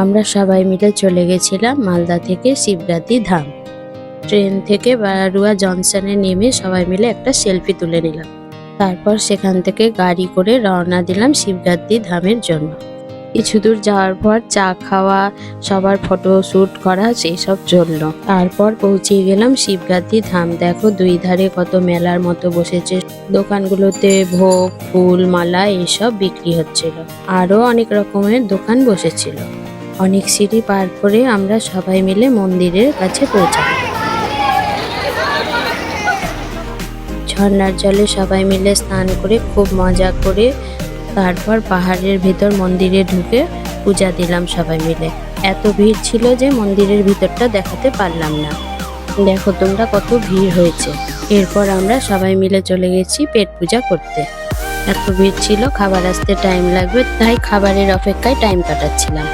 আমরা সবাই মিলে চলে গেছিলাম মালদা থেকে শিবগাতি ধাম। ট্রেন থেকে বারুয়া জংশনে নেমে সবাই মিলে একটা সেলফি তুলে নিলাম। তারপর সেখান থেকে গাড়ি করে রওনা দিলাম শিবগাতি ধামের জন্য। কিছু দূর যাওয়ার পর চা খাওয়া, সবার ফটো শ্যুট করা সেই সব চললো। তারপর পৌঁছে গেলাম শিবগাতি ধাম। দেখো দুই ধারে কত মেলার মতো বসেছে, দোকানগুলোতে ভোগ, ফুল, মালা এইসব বিক্রি হচ্ছিল। আরো অনেক রকমের দোকান বসেছিল। অনেক সিঁড়ি পার করে আমরা সবাই মিলে মন্দিরের কাছে পৌঁছালাম। ঝর্ণার জলে সবাই মিলে স্নান করে খুব মজা করে তারপর পাহাড়ের ভিতর মন্দিরে ঢুকে পূজা দিলাম সবাই মিলে। এত ভিড় ছিল যে মন্দিরের ভিতরটা দেখাতে পারলাম না। দেখো তোমরা কত ভিড় হয়েছে। এরপর আমরা সবাই মিলে চলে গেছি পেট পূজা করতে। এত ভিড় ছিল, খাবার আসতে টাইম লাগবে, তাই খাবারের অপেক্ষায় টাইম কাটাচ্ছিলাম।